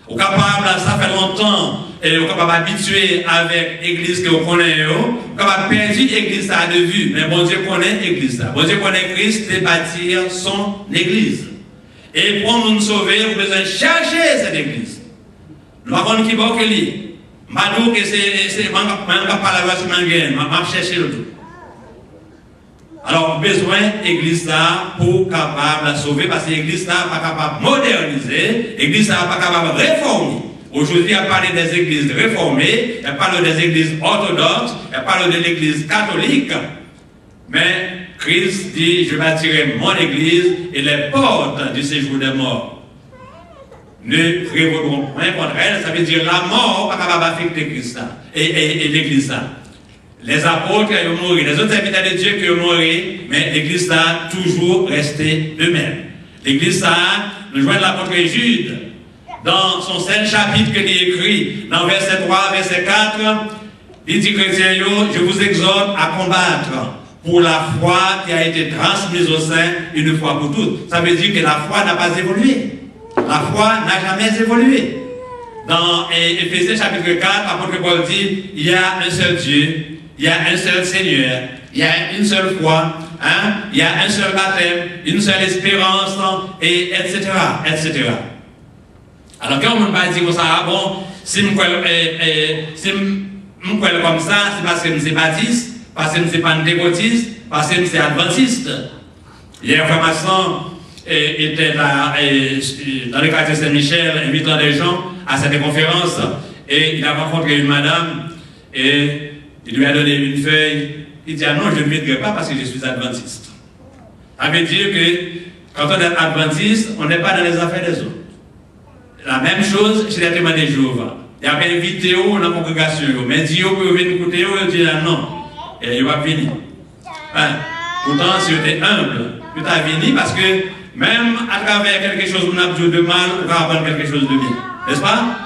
Vous êtes capable, ça fait longtemps, et vous êtes capable d'habituer avec l'église que vous connaissez, vous êtes capable de perdre l'église de vue, mais bon Dieu connaît l'église. Bon Dieu connaît Christ et bâtir son église. Et pour nous sauver, vous avez besoin de chercher cette église. Nous avons qui va que lui. Madou que c'est pas la version mangaine, m'a chercher le tout. Alors, besoin d'église là pour capable de sauver, parce que l'église là pas capable de moderniser, l'église là pas capable de réformer. Aujourd'hui, il parle des églises réformées, il parle des églises orthodoxes, il parle de l'église catholique. Mais Christ dit, je bâtirai mon église et les portes du séjour des morts ne prévaudront point contre elle. Ça veut dire la mort pas capable d'affecter Christ et l'église là. Les apôtres qui ont mouru, les autres serviteurs de Dieu qui ont mouru, mais l'église là toujours resté eux-mêmes. L'église là, nous joignons l'apôtre Jude dans son seul chapitre qu'il écrit, dans verset 3, verset 4, il dit chrétiens, je vous exhorte à combattre pour la foi qui a été transmise au sein une fois pour toutes. Ça veut dire que la foi n'a pas évolué. La foi n'a jamais évolué. Dans Éphésiens chapitre 4, l'apôtre Paul dit, il y a un seul Dieu, il y a un seul Seigneur, il y a une seule foi, il y a un seul baptême, une seule espérance, et etc. etc. Alors quand on va dire comme ça, bon, si je me comme ça, c'est parce que je suis baptiste, parce que je suis pentecôtiste, parce que je suis adventiste. Hier, frère Masson était là, dans le quartier Saint-Michel, invitant des gens à cette conférence, et il a rencontré une madame, et il lui a donné une feuille. Il dit, ah non, je ne m'aiderai pas parce que je suis adventiste. Ça veut dire que quand on est adventiste, on n'est pas dans les affaires des autres. La même chose chez les témoins de Jéhovah. Il y a une vidéo dans la congrégation, mais Dieu peut venir écouter, il dit, ah non, et il va venir. Pourtant, si vous êtes humble, vous êtes venu parce que même à travers quelque chose qu'on a besoin de mal, on va apprendre quelque chose de bien. N'est-ce pas?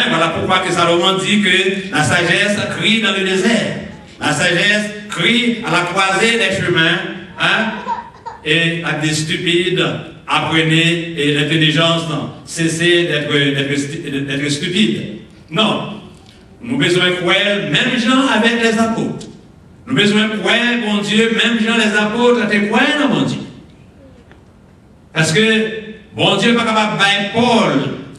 Voilà pourquoi que Salomon dit que la sagesse crie dans le désert. La sagesse crie à la croisée des chemins. Et à des stupides, apprenez, et l'intelligence, cessez d'être stupide. Non. Nous avons besoin de croire, même gens avec les apôtres. Nous avons besoin de croire, bon Dieu, même gens les apôtres, te croire dans bon Dieu. Parce que, bon Dieu n'est pas capable de faire Paul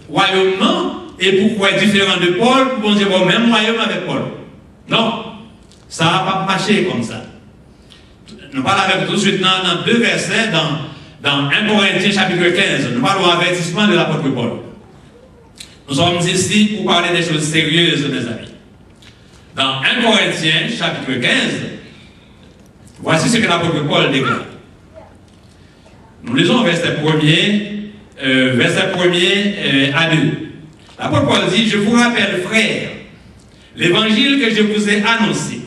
royaume, et pourquoi différent de Paul, bon Dieu, bon, même royaume avec Paul. Non. Ça ne va pas marcher comme ça. Nous parlons avec tout de suite dans deux versets, dans 1 Corinthiens chapitre 15. Nous parlons avertissement de l'apôtre Paul. Nous sommes ici pour parler des choses sérieuses, mes amis. Dans 1 Corinthiens chapitre 15, voici ce que l'apôtre Paul déclare. Nous lisons verset 1er à 2. L'apôtre Paul dit, je vous rappelle, frères, l'évangile que je vous ai annoncé,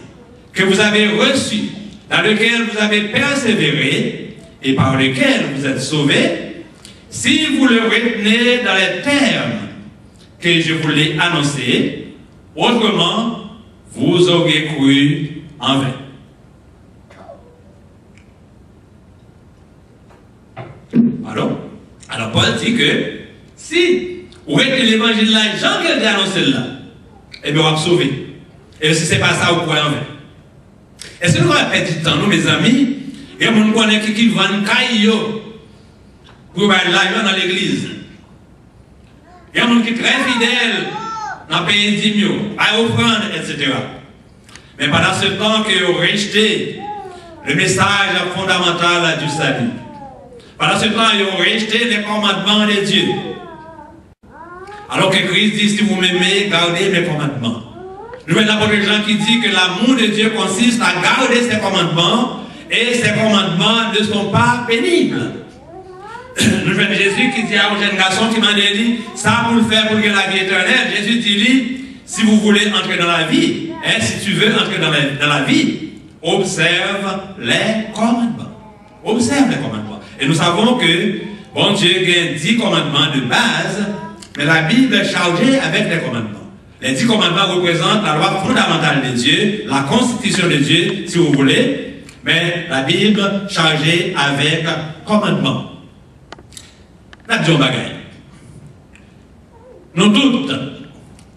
que vous avez reçu, dans lequel vous avez persévéré et par lequel vous êtes sauvés, si vous le retenez dans les termes que je vous l'ai annoncé, autrement, vous auriez cru en vain. Alors Paul dit que si vous retenez l'évangile là, Jean qui a annoncé là, eh bien on va sauver. Et si ce n'est pas ça, vous croyez en vain. Est-ce que nous avons perdu du temps, nous, mes amis? Il y a des gens qui vendent caillou pour aller l'argent dans l'église. Il y a des gens qui sont très fidèles dans le pays d'Imio, à offrande, etc. Mais pendant ce temps qu'ils ont rejeté le message fondamental du salut. Pendant ce temps, ils ont rejeté les commandements de Dieu. Alors que Christ dit, si vous m'aimez, gardez mes commandements. Nous avons d'abord des gens qui disent que l'amour de Dieu consiste à garder ses commandements et ces commandements ne sont pas pénibles. Nous avons Jésus qui dit à un jeune garçon qui m'a dit, ça pour le faire pour que la vie éternelle. Jésus dit, si vous voulez entrer dans la vie, si tu veux entrer dans la vie, observe les commandements. Observe les commandements. Et nous savons que, bon Dieu a 10 commandements de base, mais la Bible est chargée avec les commandements. Les 10 commandements représentent la loi fondamentale de Dieu, la constitution de Dieu, si vous voulez, mais la Bible chargée avec commandements. La Dieu bagaille. nous toutes,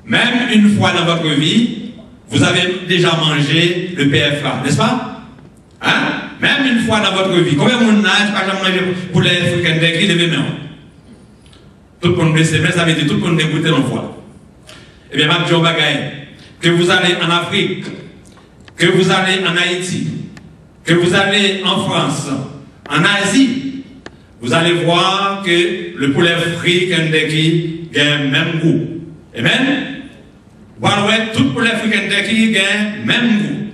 même une fois dans votre vie, vous avez déjà mangé le PFA, n'est-ce pas? Hein? Même une fois dans votre vie. Combien de monde n'a pas mangé poulet africain qui levait main? Tout le monde blessé, mais ça veut dire tout le monde dégoûté une fois. Eh bien, Mme Djobagaï, que vous allez en Afrique, que vous allez en Haïti, que vous allez en France, en Asie, vous allez voir que le poulet frit Kentucky a le même goût. Amen? Voilà, tout poulet frit Kentucky a le même goût.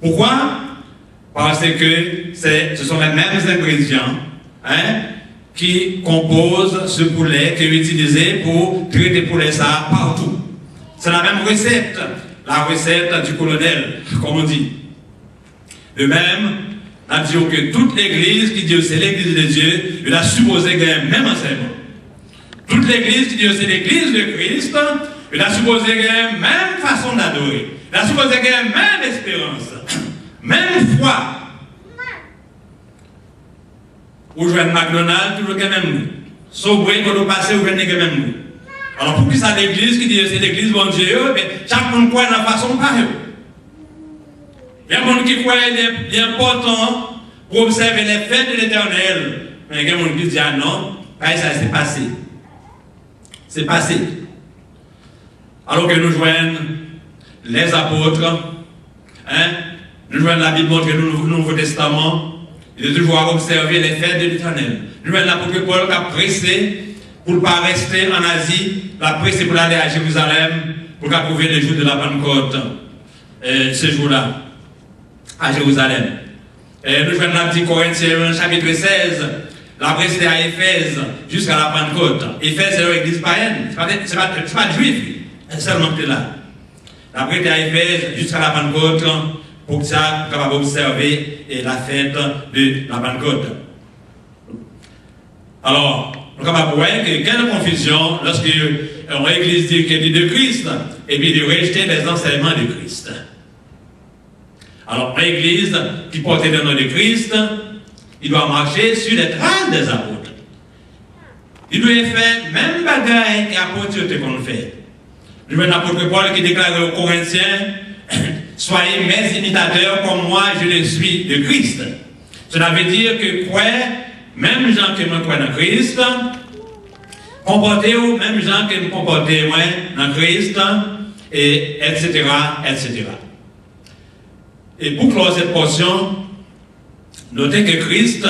Pourquoi? Parce que ce sont les mêmes ingrédients qui composent ce poulet qui est utilisé pour traiter poulet ça partout. C'est la même recette, la recette du colonel, comme on dit. De même, nous disons que toute l'église qui dit que c'est l'église de Dieu, il a supposé qu'il y ait le même enseignement. Toute l'église qui dit que c'est l'église de Christ, il a supposé qu'il y ait la même façon d'adorer. Il a supposé qu'il y ait la même espérance, même foi. Ou jouer McDonald's, toujours le même goût. Saubré, quand on passe, vous venez le même goût. Alors, pour que ça l'église qui dit que c'est l'église bon Dieu, chaque monde croit de la façon pareille. Il y a des gens qui croient qu'il est important pour observer les fêtes de l'Éternel. Mais il y a des gens qui disent ah non, ça c'est passé. C'est passé. Alors que nous joignons les apôtres, nous joignons la Bible montre le Nouveau Testament, il est toujours observer les fêtes de l'Éternel. Nous joignons l'apôtre Paul qui a pressé pour ne pas rester en Asie, la pressé pour aller à Jérusalem, pour approuver le jour de la Pentecôte, ce jour-là, à Jérusalem. Nous jouons dans petit Corinthiens, chapitre 16, la presse à Éphèse, jusqu'à la Pentecôte. Éphèse, c'est l'église païenne, ce n'est pas juif, seulement que là. La presse à Éphèse, jusqu'à la Pentecôte, pour que ça, capable d'observer la fête de la Pentecôte. Alors, nous sommes capables de voir que quelle confusion lorsque l'église dit qu'elle dit de Christ, et puis de rejeter les enseignements de Christ. Alors, l'église qui porte le nom de Christ, il doit marcher sur les traces des apôtres. Il doit faire même bagaille et apôtres qu'on fait. Je veux l'apôtre Paul qui déclare aux Corinthiens, soyez mes imitateurs comme moi je le suis de Christ. Cela veut dire que quoi, même gens qui me croient dans Christ, comportez-vous même gens qui me comportent dans Christ, et etc., etc. Et pour clore cette portion, notez que Christ,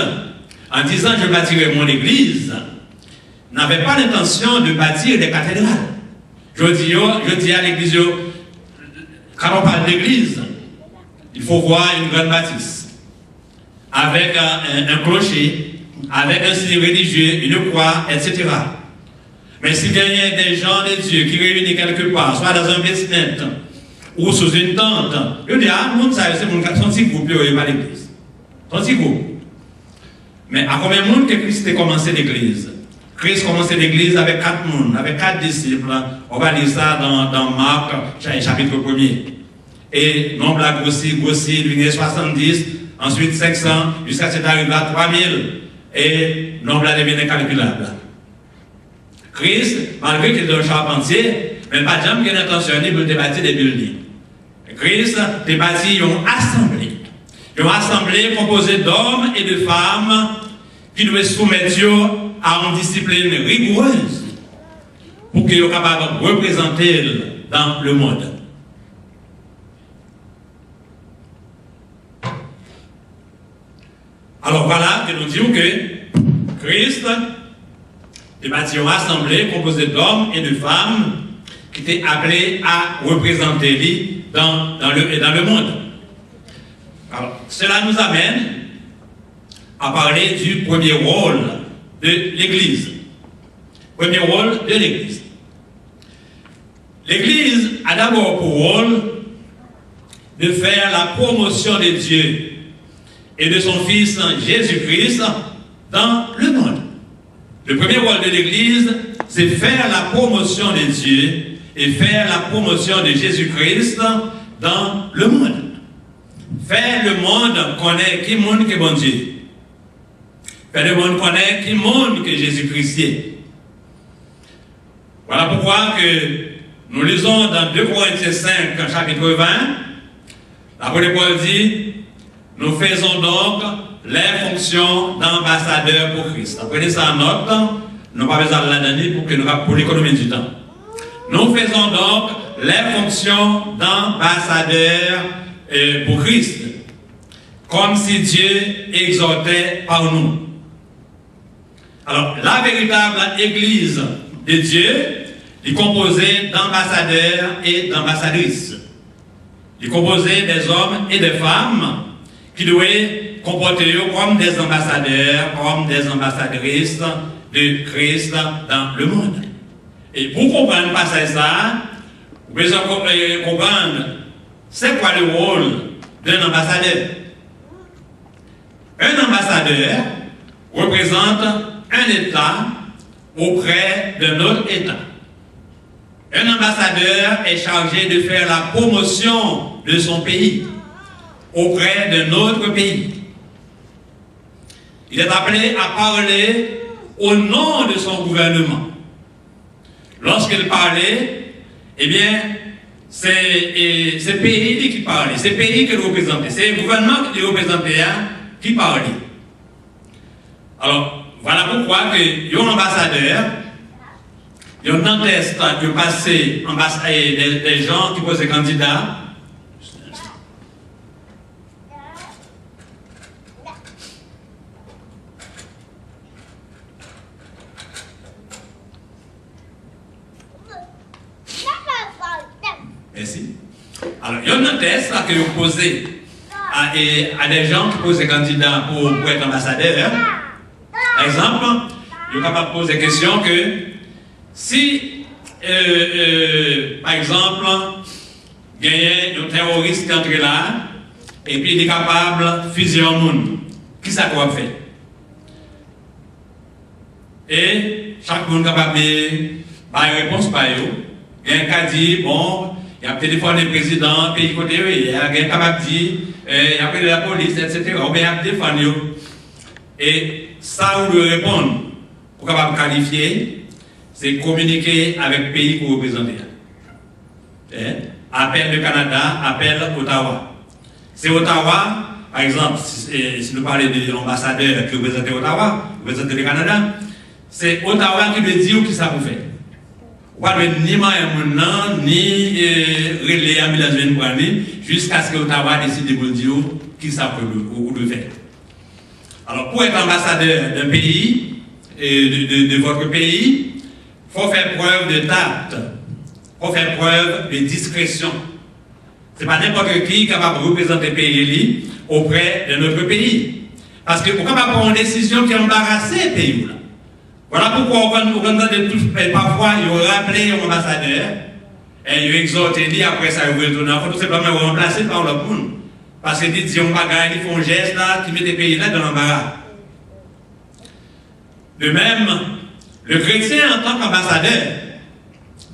en disant je bâtirai mon église, n'avait pas l'intention de bâtir des cathédrales. Je dis à l'église, quand on parle d'église, il faut voir une grande bâtisse, avec un clocher, avec un signe religieux, une croix, etc. Mais s'il y a des gens de Dieu qui réunissent quelque part, soit dans un basement, ou sous une tente, je dis, ah, le monde, c'est mon petit groupe, il n'y a pas l'église. Son petit groupe. Mais à combien de monde que Christ a commencé l'église? Christ a commencé l'église avec 4 personnes, avec 4 disciples. On va lire ça dans Marc, chapitre 1er. Et nombre a grossi, il y a 70, ensuite 500, jusqu'à ce qu'il arrive à 3000. Et nombre a devenu incalculable. Christ, malgré qu'il est un charpentier, mais pas de gens qui ont l'intention de bâtir des buildings. Christ a bâti une assemblée. Une assemblée composée d'hommes et de femmes qui doivent soumettre à une discipline rigoureuse pour qu'ils soient capables de représenter dans le monde. Alors voilà que nous disons que Christ a bâti une assemblée composée d'hommes et de femmes qui étaient appelés à représenter lui dans le monde. Alors, cela nous amène à parler du premier rôle de l'Église. Premier rôle de l'Église. L'Église a d'abord pour rôle de faire la promotion de Dieu et de son Fils Jésus-Christ dans le monde. Le premier rôle de l'Église, c'est faire la promotion de Dieu et faire la promotion de Jésus-Christ dans le monde. Faire le monde connaître qui monde que bon Dieu. Faire le monde connaître qui monde que Jésus-Christ est. Voilà pourquoi que nous lisons dans 2 Corinthiens 5, chapitre 20, l'apôtre Paul dit, nous faisons donc les fonctions d'ambassadeurs pour Christ. Prenez ça en note, nous n'avons pas besoin de la donner pour l'économie du temps. Nous faisons donc les fonctions d'ambassadeurs pour Christ, comme si Dieu exhortait par nous. Alors, la véritable Église de Dieu est composée d'ambassadeurs et d'ambassadrices. Il est composé des hommes et des femmes qui doivent comporter comme des ambassadeurs, comme des ambassadrices de Christ dans le monde. Et pour comprendre pas ça, vous devez comprendre c'est quoi le rôle d'un ambassadeur. Un ambassadeur représente un État auprès d'un autre État. Un ambassadeur est chargé de faire la promotion de son pays auprès d'un autre pays. Il est appelé à parler au nom de son gouvernement. Lorsqu'il parlait, eh bien, c'est pays qui parlait, c'est pays qu'il représentait, c'est le gouvernement qui représentait qui parlait. Alors, voilà pourquoi il y a un ambassadeur, il y a un test qui est passé des gens qui posent des candidats. Merci. Alors, il y a un test qui est posé à des gens qui posent des candidats pour être ambassadeurs. Par exemple, il est capable de poser la question que si, par exemple, il y a un terroriste qui entre là, et puis il est capable de fuser un monde, qui ça doit faire? Et chaque monde est capable de faire une réponse par eux. Il y a un cas dit, bon, il y a téléphoné le président, pays côté, il y a un capable de dire, il y a appelé la police, etc. Ou bien il y a téléphoné. Et ça, vous devez répondre, pour capable de qualifier, c'est communiquer avec le pays que vous représentez. Appel de Canada, appel Ottawa. C'est Ottawa, par exemple, si nous parlons de l'ambassadeur qui représente Ottawa, qui représente le Canada, c'est Ottawa qui veut dire qui ça vous fait. Vous ne pouvez ni maintenant, ni relayer ambulance pour aller, jusqu'à ce que Ottawa décide de vous dire qui ça vous le faire. Alors, pour être ambassadeur d'un pays, de votre pays, il faut faire preuve de tact, il faut faire preuve de discrétion. Ce n'est pas n'importe qui est capable de représenter le pays auprès de notre pays. Parce que pourquoi pas prendre une décision qui embarrasse le pays là? Voilà pourquoi parfois il y a rappelé un ambassadeur et il a exhorté, dit après ça, il va retourner. Il faut tout simplement remplacer par le monde. Parce qu'ils disent un bagage, ils font un geste là, qui met les pays là dans l'embarras. De même, le chrétien en tant qu'ambassadeur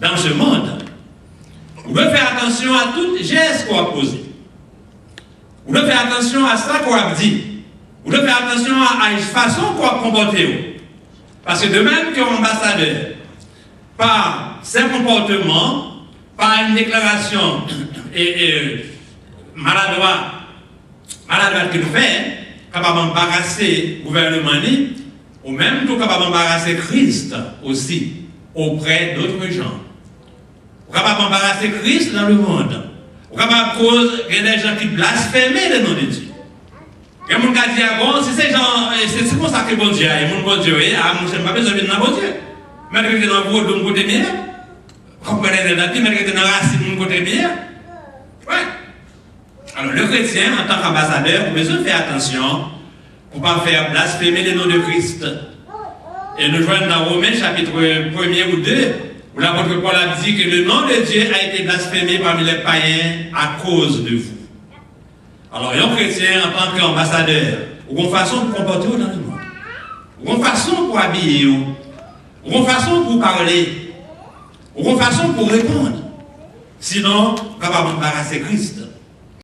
dans ce monde, vous devez faire attention à tout geste qu'on a posé. Vous devez faire attention à ça qu'on a dit. Vous devez faire attention à la façon qu'on a comporté. Parce que de même qu'un ambassadeur, par ses comportements, par une déclaration maladroite qu'il fait, capable d'embarrasser le gouvernement, ou même tout capable d'embarrasser Christ aussi auprès d'autres gens. Capable d'embarrasser Christ dans le monde. Capable de cause qu'il y a des gens qui blasphèment le nom de Dieu. Il y a des gens qui disent, bon, si ces gens, c'est pour ça que bon Dieu, il y a des gens qui disent, ah, je n'ai pas besoin de bon Dieu. Mais que tu es dans le côté bien, comprenez les dates, mais que tu es dans la racine de côté bien. Ouais. Alors, le chrétien, en tant qu'ambassadeur, vous devez faire attention pour ne pas faire blasphémer le nom de Christ. Et nous joignons dans Romains, chapitre 1er ou 2, où l'apôtre Paul a dit que le nom de Dieu a été blasphémé parmi les païens à cause de vous. Alors, un chrétien, en tant qu'ambassadeur, ou une façon de comporter dans le monde, ou une façon pour habiller, ou une façon pour parler, ou une façon pour répondre. Sinon, on va embarrasser Christ.